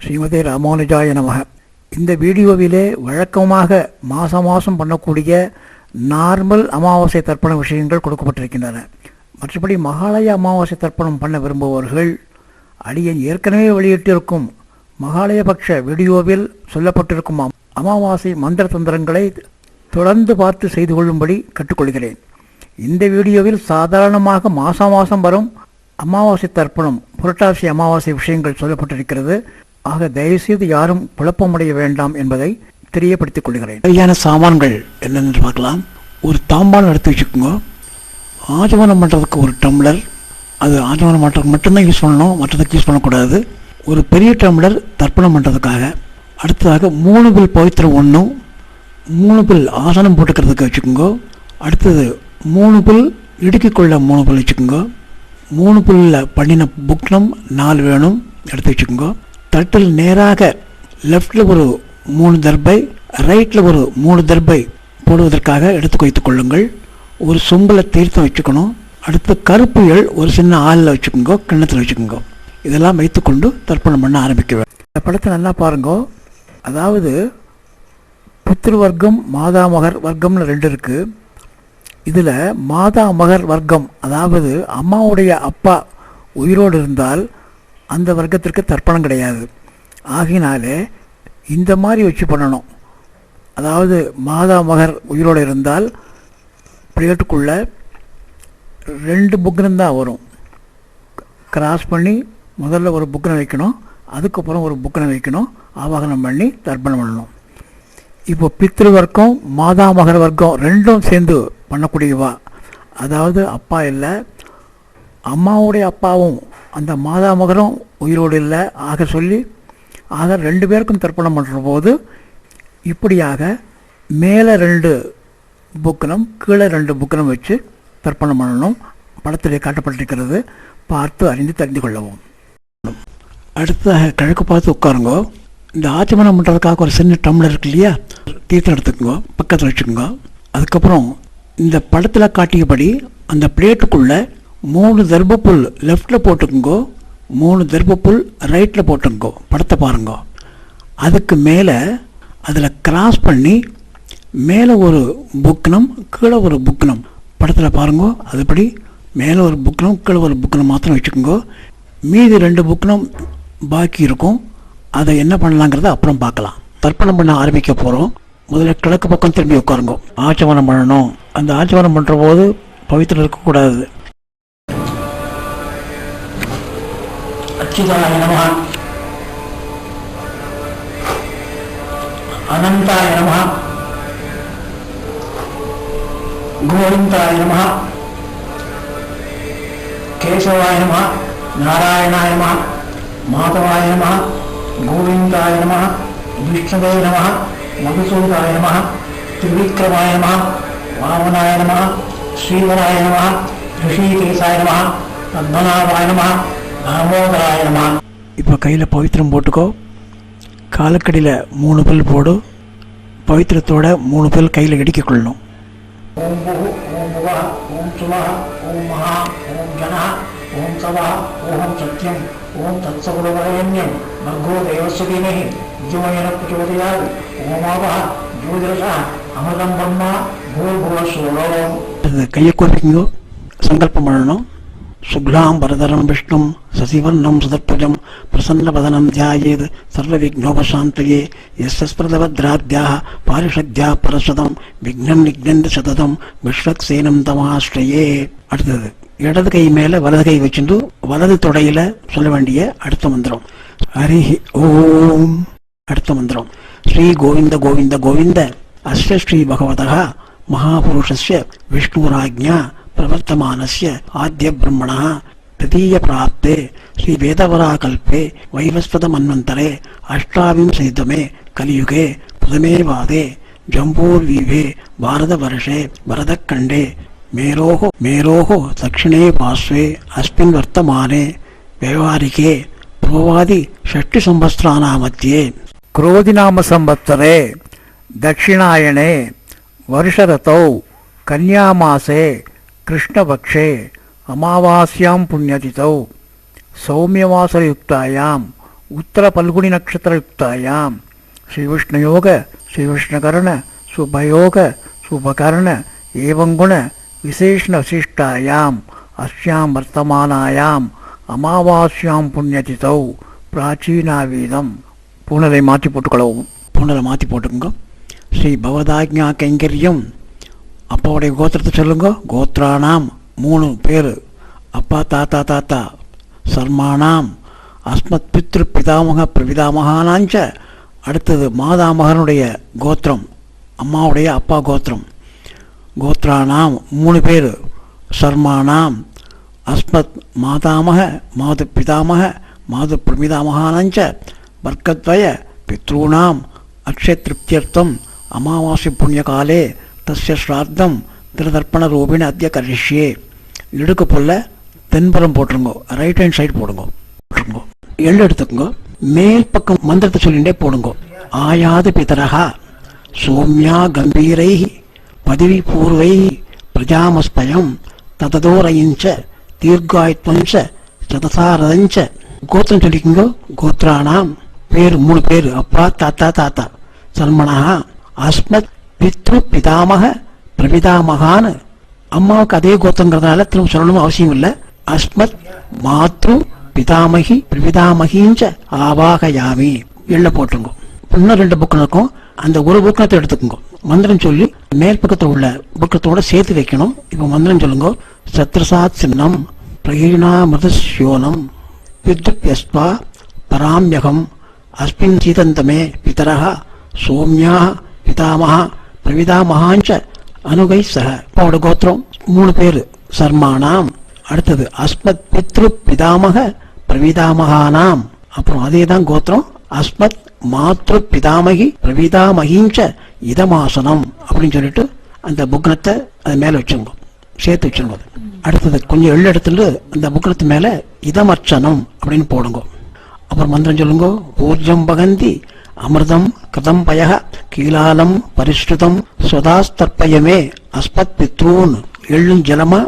ஸ்ரீமதே ராமானுஜாய நமக. இந்த வீடியோவிலே வழக்கமாக மாதம் பண்ணக்கூடிய நார்மல் அமாவாசை தர்ப்பண விஷயங்கள் கொடுக்கப்பட்டிருக்கின்றன. மற்றபடி மகாலய அமாவாசை தர்ப்பணம் பண்ண விரும்புபவர்கள் அடியேன் ஏற்கனவே வெளியிட்டிருக்கும் மகாலயபக்ஷ வீடியோவில் சொல்லப்பட்டிருக்கும் அமாவாசை மந்திர தந்திரங்களை தொடர்ந்து பார்த்து செய்து கொள்ளும்படி கற்றுக்கொள்கிறேன். இந்த வீடியோவில் சாதாரணமாக மாதம் வரும் அமாவாசை தர்ப்பணம், புரட்டாசி அமாவாசை விஷயங்கள் சொல்லப்பட்டிருக்கிறது. ஆக தயவுசெய்து யாரும் குழப்பமடைய வேண்டாம் என்பதை தெரியப்படுத்திக் கொள்கிறேன். சரியான சாமான்கள் என்னென்று பார்க்கலாம். ஒரு தாம்பாளம் எடுத்து வச்சுக்கோங்க. ஆஜமனம் பண்ணுறதுக்கு ஒரு டம்ளர், அது ஆஜமனம் பண்ணுறதுக்கு மட்டும்தான் யூஸ் பண்ணணும், மற்றதுக்கு யூஸ் பண்ணக்கூடாது. ஒரு பெரிய டம்ளர் தர்ப்பணம் பண்ணுறதுக்காக. அடுத்ததாக 3 பில் பவித்திரம் 1, 3 பில் ஆசனம் போட்டுக்கிறதுக்கு வச்சுக்கோங்க. அடுத்தது 3 பில் இடுக்கிக்கொள்ள 3 பில் வச்சுக்கோங்க. 3 பில்லில் பண்ணின புக்னம் 4 வேணும், எடுத்து வச்சுக்கோங்க. தட்டில் நேராக லெஃப்டில் ஒரு 3 தர்பை, ரைட்டில் ஒரு 3 தர்பை போடுவதற்காக எடுத்து வைத்துக் கொள்ளுங்கள். ஒரு சொம்பில் தீர்த்தம் வச்சுக்கணும். அடுத்து கருப்பு எள் ஒரு சின்ன ஆளில் வச்சுக்கோங்க, கிண்ணத்தில் வச்சுக்கோங்க. இதெல்லாம் வைத்துக்கொண்டு தர்ப்பணம் பண்ண ஆரம்பிக்க வேண்டும். இந்த படத்தை நல்லா பாருங்க. அதாவது புத்திரு வர்க்கம், மாதாமகர் வர்க்கம்னு 2 இருக்குது. இதில் மாதாமகர் வர்க்கம், அதாவது அம்மாவுடைய அப்பா உயிரோடு இருந்தால் அந்த வர்க்கத்திற்கு தர்ப்பணம் கிடையாது. ஆகினாலே இந்த மாதிரி வச்சு பண்ணணும். அதாவது மாதாமகர் உயிரோடு இருந்தால் பிளேட்டுக்குள்ளே 2 புக்னம் தான் வரும். கிராஸ் பண்ணி முதல்ல ஒரு புக்னம் வைக்கணும், அதுக்கப்புறம் ஒரு புக்னம் வைக்கணும், ஆவாகனம் பண்ணி தர்ப்பணம் பண்ணணும். இப்போ பித்ரு வர்க்கம், மாதாமகர் வர்க்கம் 2ம் சேர்ந்து பண்ணக்கூடியவா. அதாவது அப்பா இல்லை, அம்மாவுடைய அப்பாவும் அந்த மாதாமகரும் உயிரோடு இல்லை ஆக சொல்லி 2 பேருக்கும் தர்ப்பணம் பண்ணுற போது இப்படியாக மேலே 2 புக்கனம், கீழே 2 புக்கனம் வச்சு தர்ப்பணம் பண்ணணும். படத்திலே காட்டப்பட்டிருக்கிறது, பார்த்து அறிந்து தெரிந்து கொள்ளவும். அடுத்ததாக கிழக்கு பார்த்து உட்காருங்க. இந்த ஆச்சமனம் பண்ணுறதுக்காக ஒரு சின்ன டம்ளர் இருக்கு இல்லையா, தீர்த்தம் எடுத்துக்கோங்க, பக்கத்தில் வச்சுக்கோங்க. அதுக்கப்புறம் இந்த படத்தில் காட்டியபடி அந்த பிளேட்டுக்குள்ளே 3 தர்பப்புல் லெஃப்டில் போட்டுக்குங்கோ, 3 தர்பப்புல் ரைட்டில் போட்டுங்கோ. படத்தை பாருங்க. அதுக்கு மேலே அதில் கிராஸ் பண்ணி மேலே ஒரு புக்னம், கீழே ஒரு புக்னம். படத்தில் பாருங்க. அதுபடி மேலே ஒரு புக்னம், கீழே ஒரு புக்னம் மாத்திரம் வச்சுக்கோங்க. மீதி 2 புக்னம் பாக்கி இருக்கும். அதை என்ன பண்ணலாங்கிறத அப்புறம் பார்க்கலாம். தர்ப்பணம் பண்ண ஆரம்பிக்க போகிறோம். முதல்ல கிழக்கு பக்கம் திரும்பி உட்காருங்க. ஆச்சமனம் பண்ணணும். அந்த ஆச்சமனம் பண்ணுற போது பவித்திரம் இருக்கக்கூடாது. அச்சுதாய நமஹ, அனந்தாய நமஹ, கோவிந்தாய நமஹ, கேசவாய நமஹ, நாராயணாய நமஹ, மாதவாய நமஹ, கோவிந்தாய நமஹ, விஷ்ணவே நமஹ, மதுசூதாய நமஹ, திரிவிக்ரமாய நமஹ, வாமனாய நமஹ, ஸ்ரீவராய நமஹ, ரிஷிகேசாய நமஹ, பத்மநாபாய நமஹ, தாமோதராய நமஹ. இப்போ கையில் பவித்திரம் போட்டுக்கோ. காலக்கடியில் 3 பில் போடு. பவித்திரத்தோட 3 பில் கையில் இடிக்க கொள்ளணும். ஓம் பூ, ஓம் புவ, ஓம் சுவ, ஓம் மகா, ஓம் ஜன, ஓம் சவ, ஓம் சத்யம், ஓம் தத்சகுலவரண்யம், மர்கோ தேவஸ்வதீமஹி விஜுமயன பிரச்சோதயாத், ஓமாவ ஜோதிரசா அமிர்தம் பிரம்மா பூர்புவ ஸ்வரோம். கையை கோர்ப்பிங்கோ, சங்கல்பம் பண்ணணும். சுக்லாம் வரதரம் விஷ்ணும் சசிவர்ணம் சுதர்பஜம் பிரசன்னவதனம் தியாயேத் சர்வவிக்னோபசாந்தயே யஸ்ஸ்பிரதவத்ராத்யாः பாரிஷத்யா பரஸ்வதம் விக்னம் நிக்னந்தி சததம் விஸ்வக்சேனம் தமாஸ்ரயே. அடுத்தது இடது கை மேலே வலது கை வச்சுட்டு வலது தொடையில் சொல்ல வேண்டிய அடுத்த மந்திரம் ஹரி ஓம். அடுத்த மந்திரம் ஸ்ரீ கோவிந்த கோவிந்த கோவிந்த அஸ்ய ஸ்ரீ பகவதः மகாபுருஷஸ்ய விஷ்ணுராஜ்ஞா பிரவர்த்தமானஸ்ய ஆத்ய பிரம்மணः तृतीय प्राप्ते श्री वेदवराकल्पे वैवस्वत मन्वन्तरे अष्टाविंशतितमे कलियुगे प्रथमे वादे जम्बूर्वीभे भारतवर्षे भरतखण्डे मेरोः दक्षिणे पार्श्वे अस्मिन् वर्तमाने व्यवहारिके पूर्वादि षष्टिसंवत्सराणामध्ये क्रोधिनाम संवत्सरे दक्षिणायने वर्षऋतौ कन्यामासे कृष्णपक्षे अमावास्यां पुण्यतिथौ सौम्यवासरयुक्तायां உத்தர பல்குனி நட்சத்திரயுக்தாயாம் ஸ்ரீவிஷ்ணயோக ஸ்ரீவிஷ்ணகரண சுபயோக சுபகரண ஏவங்குண விசேஷண விசிஷ்டாயாம் அஸ்யாம் வர்த்தமானாயாம் அமாவாஸ்யாம் புண்ணியதிதௌ பிராச்சீனாவீதம். பூனலை மாற்றி போட்டுக்கொள்ளவும். பூனலை மாற்றி போட்டுக்கோங்க. ஸ்ரீ பவதாஜ்ஞா கைங்கரியம். அப்பாவுடைய கோத்திரத்தை சொல்லுங்க. கோத்ரானாம் 3 பேர். அப்பா தாத்தா தாத்தா. சர்மானாம் அஸ்மத் பித்ரு பிதாமக பிரபிதாமகானாஞ்ச. அடுத்தது மாதாமகனுடைய கோத்திரம், அம்மாவுடைய அப்பா கோத்திரம். கோத்ரானாம் 3 பேர். சர்மானாம் அஸ்மத் மாதாமக மாது பிதாமக மாது பிரமிதாமகானஞ்ச வர்க்கத்வய பித்ருணாம் அக்ஷய திருப்தியர்த்தம் அமாவாசை புண்ணியகாலே தஸ்ய ஸ்ராத்தம் திருதர்ப்பண ரூபிண அத்திய கரிஷ்யே. இடுக்கு போல தென்புறம் போட்டுருங்கோ. ரைட் ஹேண்ட் சைடு போடுங்க. எள்ளு எடுத்துக்கோங்க. மேல் பக்கம் மந்திரத்தை சொல்லிகிட்டே போடுங்க. ஆயாது பிதரகா சோம்யா கம்பீரை பதவி பூர்வை பிரஜாமஸ்பயம் தததோரயிஞ்ச தீர்காயுத்வஞ்ச சதசாரதஞ்ச. கோத்திரம் சொல்லிக்கோங்க. கோத்ரானாம் பேர் 3 பேர். அப்பா தாத்தா தாத்தா. சல்மனா அஸ்மத் பித்ரு பிதாமக பிரபிதாமகான்னு. அம்மாவுக்கு அதே கோத்திரங்கிறதுனால திரும்ப சொல்லணும் அவசியம் இல்லை. அஸ்மத் மாத்ரு பிதாமகி பிரபிதாமகிஞ்ச ஆவாகயாமி. எள்ள போட்டுருங்க. இன்னும் 2 புக்கம் இருக்கும். அந்த ஒரு புக்கத்தை எடுத்துக்கோங்க. மந்திரம் சொல்லி மேல் பக்கத்தில் உள்ள புக்கத்தோட சேர்த்து வைக்கணும். இப்போ மந்திரம் சொல்லுங்க. சத்ரசாத் சின்னம் பிரகீணாமிருதஸ்யோனம் வித்யுப்யஸ்வா பராம்யகம் அஸ்மின் சீதந்தமே பிதரஹ சோம்யா பிதாமஹா பிரவிதாமகாஞ்ச அனுகை சக. அப்பாவோட கோத்திரம் 3 பேர். சர்மானாம். அடுத்தது அஸ்மத் பித்ரு பிதாமக பிரவிதாமகானாம். அப்புறம் அதே தான் கோத்திரம். அஸ்மத் மாத்ரு பிதாமகி பிரவிதாமகிஞ்ச இதமாசனம் அப்படின்னு சொல்லிட்டு அந்த புக்னத்தை அது மேல வச்சுங்க, சேர்த்து வச்சுருங்க. அடுத்தது கொஞ்சம் எள்ளு எடுத்துட்டு அந்த புக்னத்து மேல இதமர்ச்சனம் அப்படின்னு போடுங்க. அப்புறம் மந்திரம் சொல்லுங்க. ஊர்ஜம் பகந்தி அமிர்தம் கிருதம் பய கீலாலம் பரிஷ்டுதம் ஸ்வதாஸ்தர்ப்பயமே அஸ்மத் பித்ரூன். எள்ளும் ஜலமா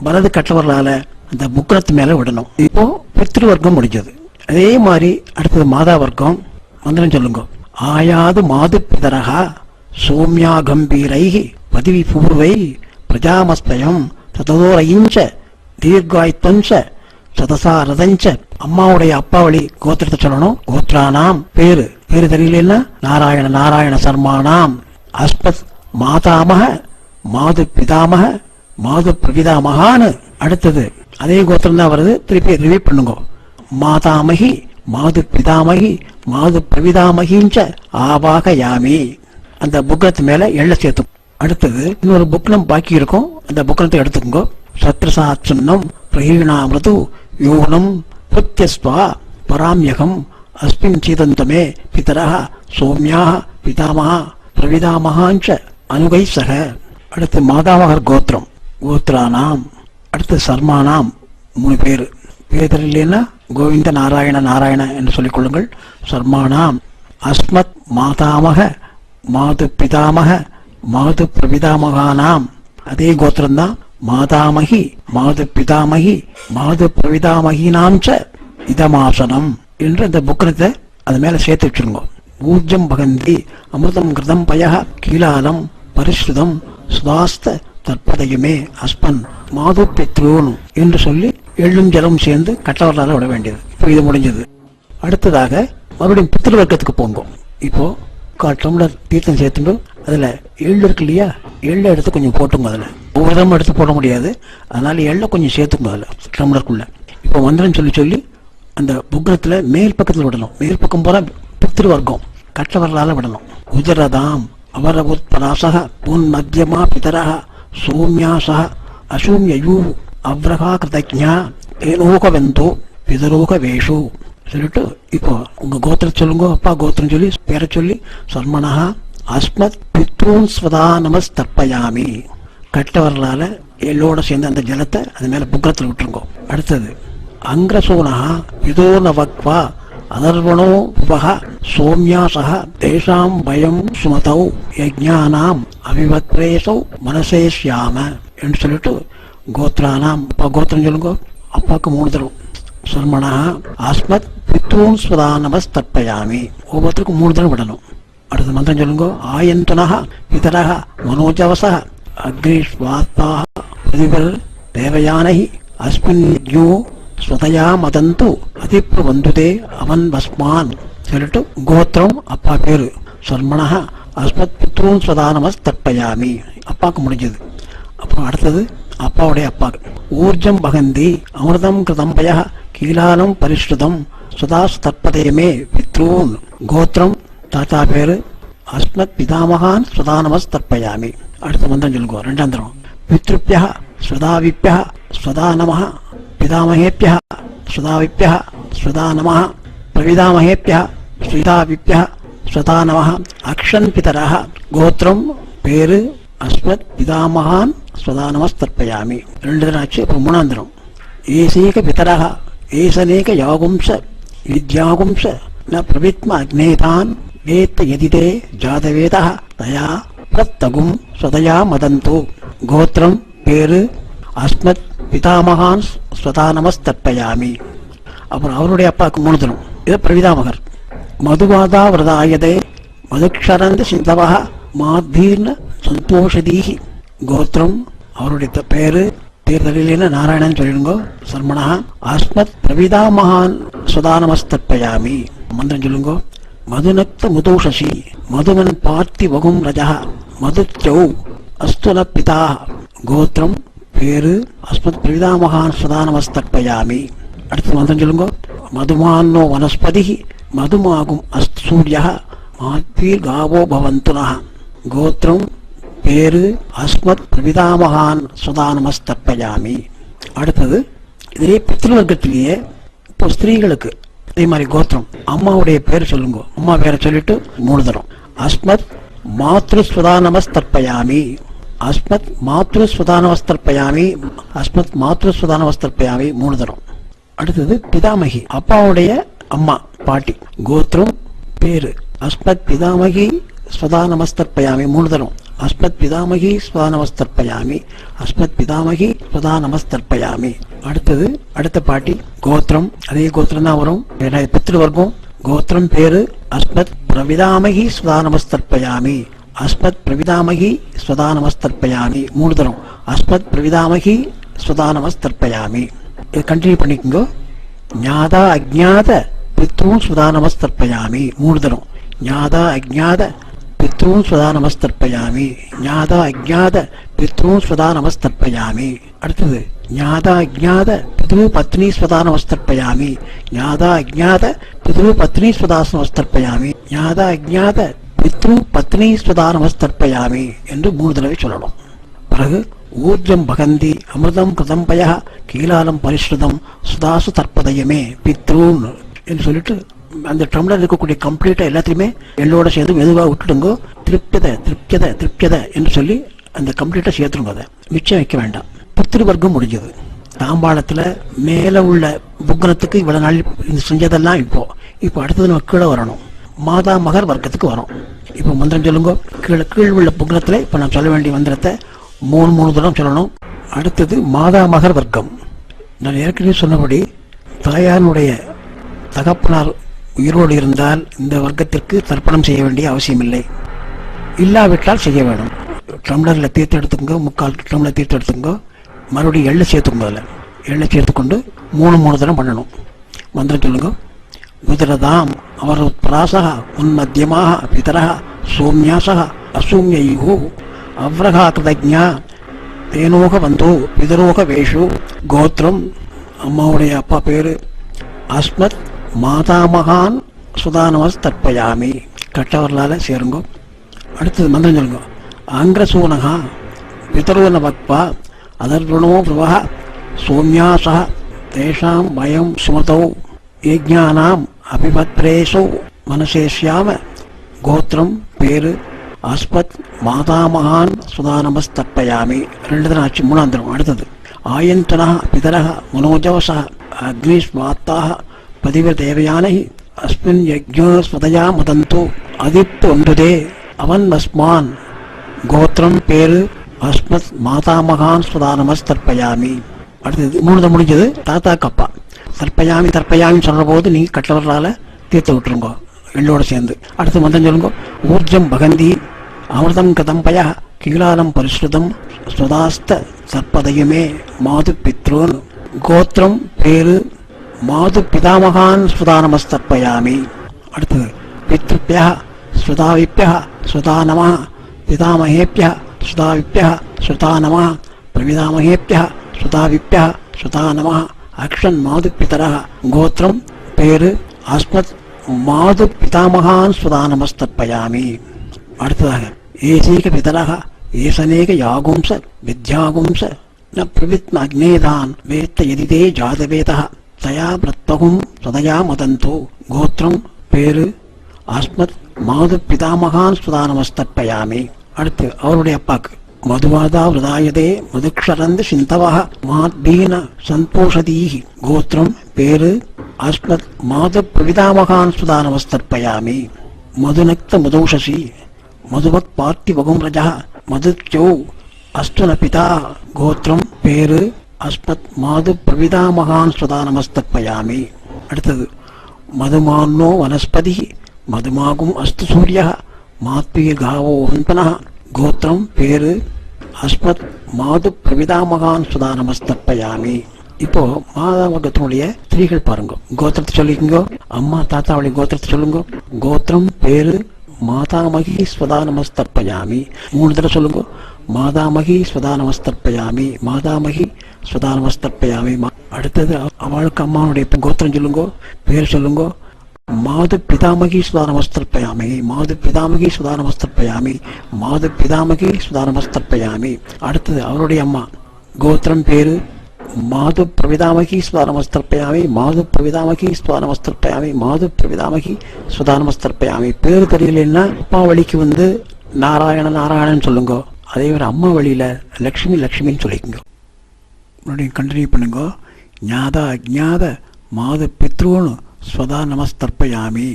வலது கட்டவர்களால அந்த புக்னத்து மேல விடணும். இப்போ பித்ரு வர்க்கம் முடிஞ்சது. அதே மாதிரி அடுத்தது மாதா வர்க்கம். மந்திரம் சொல்லுங்க. ஆயாது மாது பிதரகா சோம்யா கம்பீரை பதவி பூர்வை பிரஜாமஸ்பயம் ததோரயிஞ்ச தீர்காயுத்வஞ்ச சதசாரதஞ்ச. அம்மாவுடைய அப்பா வழி கோத்திரத்தை சொல்லணும். கோத்ரானாம் பேரு தெரியலன்னா நாராயண நாராயண சர்மானாம் அஸ்மத் மாதாமக மாது பிதாமக மாது பிரபிதாமகான்னு. அடுத்தது அதே கோத்திரம் தான் வருது. திருப்பி ரிவைட் பண்ணுங்க. மாதாமகி மாது பிதாமகி மாது பிரவிதாமகிஞ்ச ஆவாகயாமி. அந்த புக்கத்து மேல எள்ள சேர்த்து. அடுத்தது இன்னொரு புக்னம் பாக்கி இருக்கும். அந்த புக்கனத்தை எடுத்துக்கோங்க. சத்ரசாட்சன்னம் பிரகீணாமிருது யோனம் பிரத்யஸ்வா பராம்யகம் அஸ்மின் சீதந்தமே பிதரஹ சோம்யா பிதாமஹா பிரவிதாமகாஞ்ச அனுகை சக. அடுத்து மாதாமகர் கோத்திரம். கோத்ரானாம். அடுத்து சர்மானாம் 3 பேர். பேர் இல்லைன்னா கோவிந்த நாராயண நாராயண என்று சொல்லிக் கொள்ளுங்கள். சர்மானாம் அஸ்மத் மாதாமக மாது பிதாமக மாது பிரபிதாமகானாம். அதே கோத்திரம்தான். மாதாமகி மாது பிதாமகி மாது பிரவிதாமகினாம்ச இதமாசனம் என்று அந்த புக்கனத்தை அது மேல சேர்த்து வச்சிருங்க. ஊர்ஜம் பகந்தி அமிர்தம் கிருதம் பய கீலாலம் பரிஷ்ருதம் சுதாஸ்த தற்பதையுமே அஸ்மன் மாது பித்ரூன் என்று சொல்லி எள்ளும் ஜலம் சேர்ந்து கட்டவர்களால் விட வேண்டியது. இப்போ இது முடிஞ்சது. அடுத்ததாக மறுபடியும் பித்திரு வர்க்கத்துக்கு போங்க. இப்போ 1/4 டம்ளர் தீர்த்தம் சேர்த்துட்டு அதுல எள்ளு இருக்கு இல்லையா, எள்ளை எடுத்து கொஞ்சம் போட்டுங்க. அதுல ஒவ்வொரு தரம் எடுத்து போட முடியாது, அதனால எள்ளை கொஞ்சம் சேர்த்துங்க அதுல டம்ளருக்குள்ள. இப்போ மந்திரம் சொல்லி அந்த புக்னத்துல மேல் பக்கத்தில் விடணும். மேல் பக்கம் போற பித்திரு வர்க்கம் கட்டவர்களால விடணும். உதரதாம் அவர உத்பராசக புன் மத்தியமா பிதரக சோம்யாசக அசூம்யயூ அவ்ரகா கிருதஜ்ஞா ஏனோகவெந்தோ பிதரோக வேஷு சொல்லிட்டு இப்போ உங்க கோத்திரம் சொல்லுங்க. அப்பா கோத்திரம் சொல்லி பேரை சொல்லி சர்மனா அஸ்மத் பித்ரூன் ஸ்வதா நமஸ்தர்ப்பயாமி. கட்டவர்களால எல்லோட சேர்ந்து அந்த ஜலத்தை அது மேல புக்கத்தில் விட்டுருங்க. அடுத்தது அங்கிரசோனா இதோ நவக்வா அதர்வணோ உபக சோம்யாசக தேசாம் பயம் சுமதௌ யஜ்ஞானாம் அவிவத்ரேசௌ மனசேஷ்யாம என்று சொல்லிட்டு கோத்ரானாம். அப்பா கோத்திரம் சொல்லுங்க. அப்பாவுக்கு 3 தரம். சர்மனா அஸ்மத் பித்ரூன் ஸ்வதா நமஸ்தர்ப்பயாமி. ஒவ்வொருத்தருக்கும் 3 தடவை விடணும். அடுத்த மந்திரம் சொல்லுங்க. ஆயந்துனஹ பிதரஹ மனோஜவசஹ அக்னிஷ்வாத்தாக பிருதிவர் தேவயானஹி அஸ்மின் யஜ்ஞோ ஸ்வதயா மதந்து அதிப்ரவந்துதே அவன் வஸ்மான் சொல்லிட்டு கோத்திரம் அப்பா பேரு சர்மணஹ அஸ்மத் பித்ரூன் ஸ்வதா நமஸ்தர்ப்பயாமி. அப்பாவுக்கு முடிஞ்சது. அப்புறம் அடுத்தது அப்பாவுடைய அப்பாவுக்கு. ஊர்ஜம் பகந்தி அமிர்தம் கிருதம்பய கீலானம் பரிஷ்ருதம் சுதாஸ் தற்பதயமே பித்ரூன். கோத்திரம் தாத்தா பேரு அஸ்மத் பிதாமகான் ஸ்வதா நமஸ்தர்ப்பயாமி. அடுத்த மந்திரம் சொல்லுங்க. 2ஆம் தரம். பித்ருப்யா ஸ்வதாவிப்யா ஸ்வதா நமஹ பிதாமகேப்யா ஸ்வதாவிப்யா ஸ்வதா நமஹ பிரவிதாமகேப்யா ஸ்வதாவிப்யா ஸ்வதா நமஹ அக்ஷன் பிதரஹ. கோத்திரம் பேரு அஸ்மத் பிதாமகான் ஸ்வதா நமஸ்தர்ப்பயாமி. 2 தரம் ஆச்சு. அப்புறம் 3ஆம் தரம். ஏசேக பிதரஹ ஏசனேக யாகும்ச வித்யாகும்ச ந பிரவித்ம அக்னேதான் வேத்த யதிதே ஜாதவேதः தயா பிரத்தகும் ஸ்வதயா மதந்து. கோத்திரம் பேரு அஸ்மத் பிதாமகான் ஸ்வதா நமஸ்தர்ப்பயாமி. அப்புறம் அவருடைய அப்பாவுக்கு 3 தரம். இது பிரவிதாமகர். மதுவாதா விரதாயதே மதுக்ஷரந்த சிந்தவः மாத்தீர்ண சந்தோஷதீஹி. கோத்திரம் அவருடைய பேரு தீர்த்தலிலேன நாராயணன் சொல்லிடுங்க. சர்மணா அஸ்மத் பிரவிதாமகான் ஸ்வதா நமஸ்தர்ப்பயாமி. மந்திரம் சொல்லுங்க. மதுநக்த முதோஷசி மதுமன் பார்த்தி வகும் ரஜா மதுச்சௌ அஸ்துல பிதா. கோத்திரம் பேரு அஸ்மத் பிரவிதாமகான் ஸ்வதா நமஸ்தர்ப்பயாமி. அடுத்த மந்திரம் சொல்லுங்க. மதுமானோ வனஸ்பதி மதுமாகும் அஸ்து சூரிய மாத்வீர் காவோ பவந்துனஹ. கோத்திரம் பேரு அஸ்மத் பிரவிதாமகான் ஸ்வதா நமஸ்தர்ப்பயாமி. அடுத்தது இதே பித்ருவர்க்கத்திலேயே இப்போ ஸ்திரீகளுக்கு அதே மாதிரி கோத்திரம் அம்மாவுடைய பேர் சொல்லுங்க. அம்மா பேரை சொல்லிட்டு 3 தரம். அஸ்மத் மாத்ரு ஸ்வதா நமஸ்தர்ப்பயாமி. அஸ்மத் மாத்ரு ஸ்வதா நமஸ்தர்ப்பயாமி. அஸ்மத் மாத்ரு ஸ்வதா நமஸ்தர்ப்பயாமி 3 தரம். அடுத்தது பிதாமகி அப்பாவுடைய அம்மா பாட்டி. கோத்திரம் பேரு அஸ்மத் பிதாமகி ஸ்வதா நமஸ்தர்ப்பயாமி 3 தரம். அஸ்மத் பிதாமகி ஸ்வதா நமஸ்தர்ப்பயாமி. அஸ்மத் பிதாமகி ஸ்வதா நமஸ்தர்ப்பயாமி. அடுத்தது அடுத்த பாட்டி. கோத்திரம் அதே கோத்திரம் தான் வரும். பித்ருவர்க்கம். கோத்திரம் பேரு அஸ்மத் பிரவிதாமகி ஸ்வதா நமஸ்தர்ப்பயாமி. அஸ்மத் பிரவிதாமகி ஸ்வதா நமஸ்தர்ப்பயாமி 3 தரம். அஸ்மத் பிரவிதாமகி ஸ்வதா நமஸ்தர்ப்பயாமி. இது கண்டினியூ பண்ணிக்கோங்க. ஞாதா அஜ்ஞாத பித்ரூன் ஸ்வதா நமஸ்தர்ப்பயாமி 3 தரம். ஞாதா அஜ்ஞாத பித்ரூன் ஸ்வதா நமஸ்தர்ப்பயாமி. ஞாதா அஜ்ஞாத பித்ரூன் ஸ்வதா நமஸ்தர்ப்பயாமி. அடுத்தது ஞாதா அஜ்ஞாத பித்ரு பத்னி ஸ்வதா நமஸ்தர்ப்பயாமி. ஞாதா அஜ்ஞாத பித்ரு பத்னி ஸ்வதா நமஸ்தர்ப்பயாமி. ஞாதா அஜ்ஞாத பித்ரு பத்னி ஸ்வதா நமஸ்தர்ப்பயாமி என்று 3 தடவை சொல்லணும். பிறகு ஊர்ஜம் பகந்தி அமிர்தம் கிருதம்பய கீலாலம் பரிஷ்ருதம் சுதாசு தற்பதயமே பித்ரூன் என்று சொல்லிட்டு அந்த டம்ளர் இருக்கக்கூடிய கம்ப்ளீட்டா எல்லாத்தையுமே எள்ளோட சேர்ந்து மெதுவாக விட்டுடுங்க. திருப்தியத திருப்தியத திருப்தியத என்று சொல்லி அந்த கம்ப்ளீட்டா சேர்த்துருங்க. அதை மிச்சம் வைக்க வேண்டாம். பித்ருவர்க்கம் முடிஞ்சது. தாம்பாளத்துல மேல உள்ள புக்கனத்துக்கு இவ்வளவு நாள் செஞ்சதெல்லாம் இப்போ அடுத்தது நம்ம கீழே வரணும். மாதா மகர் வர்க்கத்துக்கு வரும். இப்போ மந்திரம் சொல்லுங்க. கீழ் உள்ள புக்கனத்துல இப்ப நான் சொல்ல வேண்டிய மந்திரத்தை 3 தடவை சொல்லணும். அடுத்தது மாதா மகர் வர்க்கம். நான் ஏற்கனவே சொன்னபடி தாயாருடைய தகப்பனார் உயிரோடு இருந்தால் இந்த வர்க்கத்திற்கு தர்ப்பணம் செய்ய வேண்டிய அவசியம் இல்லை. இல்லாவிட்டால் செய்ய வேண்டும். டம்ளர்ல தீர்த்து எடுத்துங்க. 3/4 டம்ளர் தீர்த்து எடுத்துங்க. மறுபடியும் எள்ளு சேர்த்துக்கோங்க. அதில் எள்ளை சேர்த்துக்கொண்டு 3 தரம் பண்ணணும். மந்திரம் சொல்லுங்க. விதரதாம் அவர் பிராசக உன்மத்தியமாக பிதரக சோம்யாசக அசூமியோ அவ்ரகா கிருதஜா தேனோக வந்தோ பிதரோக வேஷு. கோத்திரம் அம்மாவுடைய அப்பா பேரு அஸ்மத் மாதாமகான் சுதா நமஸ்தர்ப்பயாமி. கட்டவர்களால சேருங்க. அடுத்தது மந்திரம் சொல்லுங்க. அங்கிரசூனகா பிதரோன பக்வா அதர்வணோ பிரவஹ சோம்யாசா தேஷாம் பயம் சுமதௌ யஜ்ஞானாம் அபிபத்ரேசௌ மனசேஷ்யாம. கோத்திரம் பேரு அஸ்மத் மாதாமகான் சுதா நமஸ்தர்ப்பயாமி. 2 தரம் ஆச்சு. 3ஆம் தரம். அடுத்தது ஆயந்தனா பிதரக மனோஜவச அக்னிஸ்வாத்தாக பதிவர் தேவயானை அஸ்மின் யஜ்ஞோ ஸ்வதயா மதந்தோ அதிப்து ஒன்றுதே அவன் வஸ்மான். கோத்திரம் பேரு அஸ்மத் மாதாமகான் ஸ்வதா நமஸ்தர்ப்பயாமி. அடுத்தது 3 முடிஞ்சது. தாத்தா கப்பா. தர்ப்பயாமி தர்ப்பயாமின்னு சொல்கிற போது நீங்கள் கட்டவர்களால் தீர்த்து விட்டுருங்க எள்ளோடு சேர்ந்து. அடுத்து மந்திரம் சொல்லுங்க. ஊர்ஜம் பகந்தி அமிர்தம் கதம்பய கீழாலம் பரிசுதம் சுதாஸ்த சர்ப்பதயமே மாது பித்ரோன். கோத்திரம் பேரு மாது பிதாமகான் சுதானமஸ்தர்ப்பயாமி. அடுத்தது பித்ருப்யா சுதாவிப்யா சுதா நம பிதாமகேப்யா சுதாவிப்யா சுதா நம பிரவிதாமகேப்யா சுதாவிப்யா சுதா நம. அக்ஷன் மாது பிதர. கோத்திரம் பேரு அஸ்மத் மாது பிதாமகான் சுதானமஸ்தர்ப்பயாமி. அடுத்ததாக ஏசீக பிதரக ஏசனேக யாகும்ச வித்யாகும்ச ந பிரவித்ன அக்னேதான் வேத்த எதிதே ஜாதவேதா தயா பிரத்வகும் சதயா மதந்தோ. கோத்திரம் பேரு அஸ்மத் மாது பிதாமகான் சுதானமஸ்தர்ப்பயாமி. அடுத்து அவருடைய அப்பாக்கு மதுவாதா விரதாயதே மதுக்ஷரந்து சிந்தவா மாத்பீன சந்தோஷதீஹி. கோத்திரம் பேரு அஸ்மத் மாது பிரவிதாமகான் சுதானமஸ்தர்ப்பயாமி. மதுநக்த மதோஷசி மதுவத் பார்த்திவகும் ரஜா மதுத்யோ அஸ்துன பிதா. கோத்திரம் பேரு அஸ்மத் மாது பிரவிதாமகான் சுதானமஸ்தர்ப்பயாமி. அடுத்தது மதுமான்னோ வனஸ்பதி மதுமாகும் அஸ்து சூரிய மாத்வீர் காவோ ஹன்பன. கோத்திரம் பேரு அஸ்மத் மாது பிரவிதாமகான் சுதானமஸ்தர்ப்பயாமி. இப்போ மாதாவகத்தினுடைய ஸ்திரீகள் பாருங்க. கோத்திரத்தை சொல்லிக்கோங்க. அம்மா தாத்தாவுடைய கோத்திரத்தை சொல்லுங்க. கோத்திரம் பேரு மாதாமகி ஸ்வதானமஸ்தர்ப்பயாமி. 3 தடவை சொல்லுங்க. மாதாமகி ஸ்வதானமஸ்தர்ப்பயாமி மாதாமகி ஸ்வதானமஸ்தர்ப்பயாமி. அடுத்தது அவளுக்கு அம்மாவுடைய கோத்திரம் சொல்லுங்க, பேர் சொல்லுங்க. மாது பிதாமகி சுதானமஸ்தர்ப்பயாமி மாது பிதாமகி சுதானமஸ்தர்ப்பயாமி மாது பிதாமகி சுதானமஸ்தர்ப்பயாமி. அடுத்தது அவருடைய அம்மா கோத்திரம் பேரு மாது பிரவிதாமகி சுதானமஸ்தர்ப்பயாமி மாது பிரவிதாமகி சுதானமஸ்தர்ப்பயாமி மாது பிரவிதாமகி சுதானமஸ்தர்ப்பயாமி. பேரு தெரியலன்னா அப்பா வழிக்கு வந்து நாராயணன் நாராயணன் சொல்லுங்க. அதே ஒரு அம்மா வழியில லக்ஷ்மி லக்ஷ்மின்னு சொல்லிக்கோங்க. மறுபடியும் கண்டினியூ பண்ணுங்க. ஞாதா அஜ்ஞாத மாது பித்ருன்னு ஸ்வதா நமஸ்தர்ப்பயாமி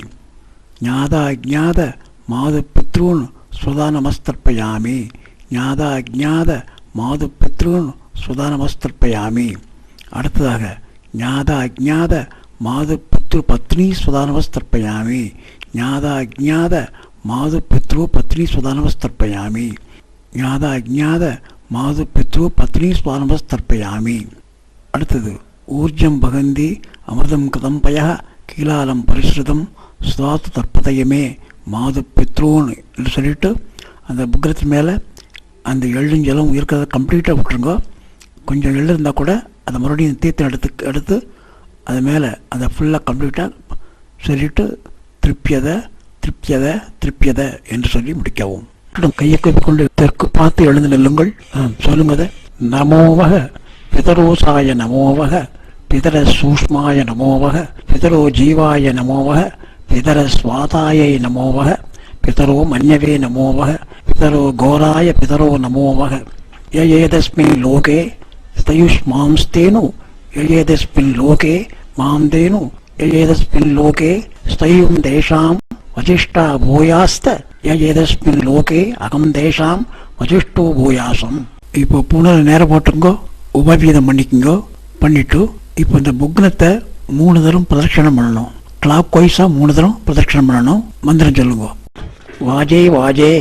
ஞாதா அஜ்ஞாத மாது பித்ருன்னு ஸ்வதா நமஸ்தர்ப்பயாமி ஞாதா அஜ்ஞாத மாது பித்ருன்னு ஸ்வதா நமஸ்தர்ப்பயாமி. அடுத்ததாக ஞாதா அஜ்ஞாத மாது பித்ரு பத்னி ஸ்வதா நமஸ்தர்ப்பயாமி ஞாதா அஜ்ஞாத மாது பித்ரு பத்னி ஸ்வதா நமஸ்தர்ப்பயாமி ஞாதா அஜ்ஞாத மாது பித்ரு பத்னி ஸ்வதா நமஸ்தர்ப்பயாமி. அடுத்தது ஊர்ஜம் பகந்தி அமிர்தம் கதம்பய கீழாலம் பரிசுதம் சுதாத்து தற்பதயமே மாது பித்ரூன் என்று சொல்லிட்டு அந்த புக்கிரத்து மேலே அந்த எள்ளுஞ்சலும் இருக்கிறத கம்ப்ளீட்டாக விட்டுருங்க. கொஞ்சம் எள்ளு இருந்தால் கூட அதை மறுபடியும் தீர்த்தம் எடுத்து அது மேலே அதை ஃபுல்லாக கம்ப்ளீட்டாக சொல்லிட்டு திருப்பியதை திருப்பியதை திருப்பியதை என்று சொல்லி முடிக்கவும். கையை கொண்டு தெற்கு பார்த்து எழுந்து நெல்லுங்கள். சொல்லுங்க. நமோவக பிதரோசாய நமோவக பிதர சூஷ்மாய நமோவக பிதரோ ஜீவாய நமோவக பிதர ஸ்வாதாயை நமோவக பிதரோ மன்யவே நமோவக பிதரோ கோராய பிதரோ நமோவக. யேதஸ்மின் லோகே ஸ்தயுஷ்மாம்ஸ்தேனு யேதஸ்மின் லோகே மாம்தேனு யேதஸ்மின் லோகே ஸ்தயும் தேஷாம் வசிஷ்டா பூயாஸ்த யேதஸ்மின் லோகே அகம் தேஷாம் வசிஷ்டோ பூயாசம். இப்போ பூனை நேரம் போட்டுருங்கோ, உபவீதம் பண்ணிக்கோங்க. பண்ணிட்டு இப்போ இந்த புக்னத்தை 3 தரம் பிரதட்சணம் பண்ணணும். கிளாக் வைஸாக 3 தரம் பிரதட்சணம் பண்ணணும். மந்திரம் சொல்லுங்க. வாஜே வாஜே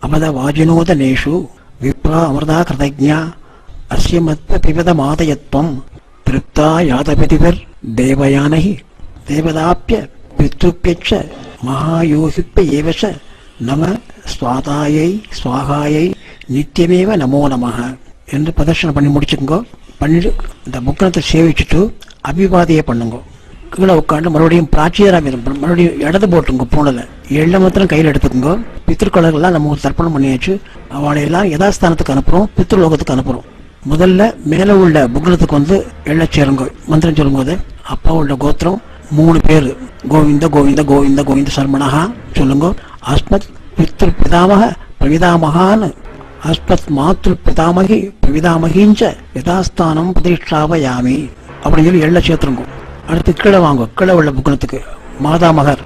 அபத வாஜினோத நேஷு விப்ரா அமிர்தா கிருதஜ்ஞா அஸ்ய மத்வ பிபத மாதயத்வம் திருப்தா யாதபதிவர் தேவயானகி தேவதாப்பிய பித்ருப்பியச்ச மகாயோகிப்ப ஏவச நம ஸ்வாதாயை ஸ்வாகாயை நித்தியமேவ நமோ நமக என்று பிரதர்ஷனம் பண்ணி முடிச்சுக்கோங்க. பண்ணிட்டு இந்த புக்கனத்தை சேவிச்சுட்டு அபிவாதியை பண்ணுங்க. கீழே உட்காந்து மறுபடியும் பிராச்சியராக மறுபடியும் இடது போட்டுங்க. பூனலை எள்ள மாத்திரம் கையில் எடுத்துக்கோங்க. பித்ருக்கலர்கள்லாம் நம்ம தர்ப்பணம் பண்ணியாச்சு. அவளையெல்லாம் யதாஸ்தானத்துக்கு அனுப்புகிறோம், பித்ருலோகத்துக்கு அனுப்புகிறோம். முதல்ல மேலே உள்ள புக்னத்துக்கு வந்து எள்ள சேருங்க. மந்திரம் சொல்லும்போது அப்பாவோட கோத்திரம் 3 பேர் கோவிந்த கோவிந்த கோவிந்த கோவிந்த சர்மணஹா சொல்லுங்க. அஸ்மத் பித்ரு பிதாமக பிரவிதாமகான்னு அஸ்மத் மாத்ரு பிதாமகி பிரவிதாமகிஞ்ச யதாஸ்தானம் பிரதிஷ்டாவயாமி அப்படின்னு சொல்லி எள்ள சேர்த்துருங்க. அடுத்து கீழே வாங்க. கீழே உள்ள புக்கணத்துக்கு மாதாமகர்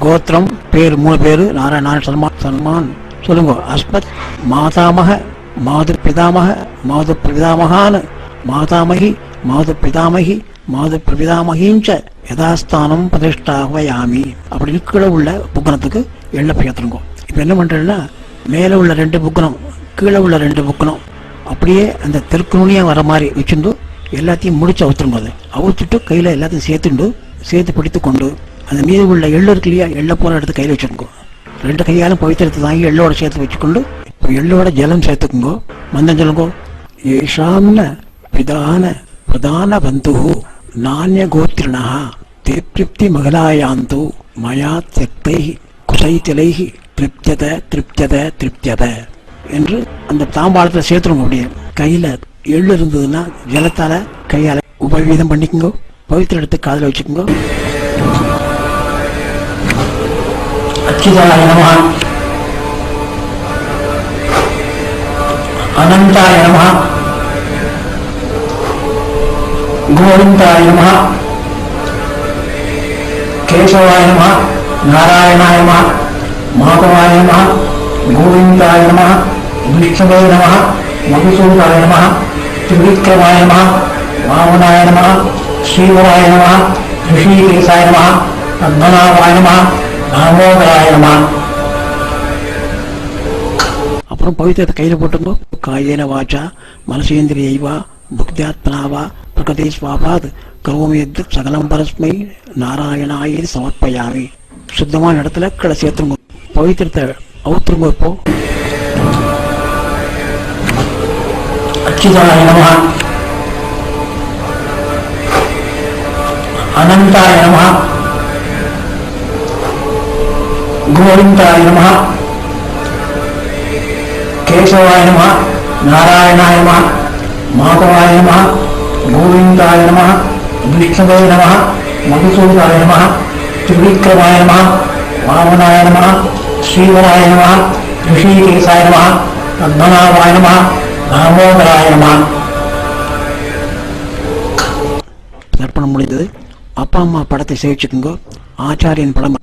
கோத்திரம் பேர் 3 பேர் நாராயண சல்மான் சொல்லுங்க. அஸ்மத் மாதாமக மாது பிதாமக மாது பிரவிதாமகான்னு மாதாமகி மாது பிதாமகி மாது பிரபிதாமகிஞ்ச யதாஸ்தானம் பிரதிஷ்டாவயாமி அப்படின்னு கீழே உள்ள புக்கணத்துக்கு எள்ளை பெயர்த்துருங்கோ. இப்போ என்ன பண்ணுறேன்னா மேலே உள்ள 2 புக்கணம் கீழே உள்ள 2 புக்கணம் அப்படியே அந்த தெற்குனியாக வர மாதிரி வச்சுருந்து எல்லாத்தையும் முடிச்சு அவுத்துருங்க. அதை அவுத்துட்டு கையில் எல்லாத்தையும் சேர்த்து பிடித்து கொண்டு அந்த மீது உள்ள எள்ளு இருக்கு இல்லையா, எள்ளை போல எடுத்து கையில் வச்சுருங்கோ. 2 கையாலும் பவித்திரத்தை தாங்கி எள்ளோட சேர்த்து வச்சுக்கொண்டு இப்போ எள்ளோட ஜலம் சேர்த்துக்குங்கோ. மந்தம் சொல்லுங்கோ. ஏஷாம்ன பிதான பிரதான பந்து நானிய கோத்திரிணா திருப்தி மகளாயாந்து மயா தெத்தை குசைத்திலை திருப்தியத என்று அந்த தாம்பாளத்தில் சேர்த்துருங்க. அப்படியே கையில் எள்ளு இருந்ததுன்னா ஜலத்தால கையால் உபவீதம் பண்ணிக்கோங்க. பவித்திர எடுத்து காதில் வச்சுக்கோங்க. அச்சிதாய நமஹ, அனந்தாய நமஹ, கோவிந்தாய நமஹ, கேசவாய நமஹ, நாராயணாய நமஹ, மாதவாய நமஹ, கோவிந்தாய நமஹ, விஷ்ணுவே நமஹ, மதுசூதாய நமஹ, திரிவிக்ரமாய நமஹ, வாமனாய நமஹ, ஸ்ரீவராய நமஹ, ரிஷிகேசாய நமஹ, பத்மநாபாய நமஹ, தாமோதராய நமஹ. அப்புறம் பவித்திரத்தை கையில் போட்டுங்கோ. காயேன வாச்சா மனசேந்திரியைவா புக்தியாத்மனாவா பிரகதே ஸ்வாபாத் கரோமி யத் சகலம் பரஸ்மை நாராயணாய சமர்ப்பயாமி. சுத்தமான இடத்துல கீழே சேர்த்துருங்க. பவித்திரத்தை அவுத்துருங்க. இப்போ அச்சிதாய நமஹ, அனந்தாய நமஹ, கோவிந்தாய நமஹ, கேசவாய நமஹ, நாராயணாய நமஹ, மாதவாய நமஹ, கோவிந்தாய நமஹ, விஷ்ணுவே நமஹ, மதுசூதாய நமஹ, திரிவிக்ரமாய நமஹ, வாமனாய நமஹ, ஸ்ரீவராய நமஹ, ரிஷிகேசாய நமஹ, பத்மநாபாய நமஹ, தாமோதராய நமஹ. தர்ப்பணம் முடிந்தது. அப்பா அம்மா படத்தை சேவிச்சுக்குங்க. ஆச்சாரியன் படம்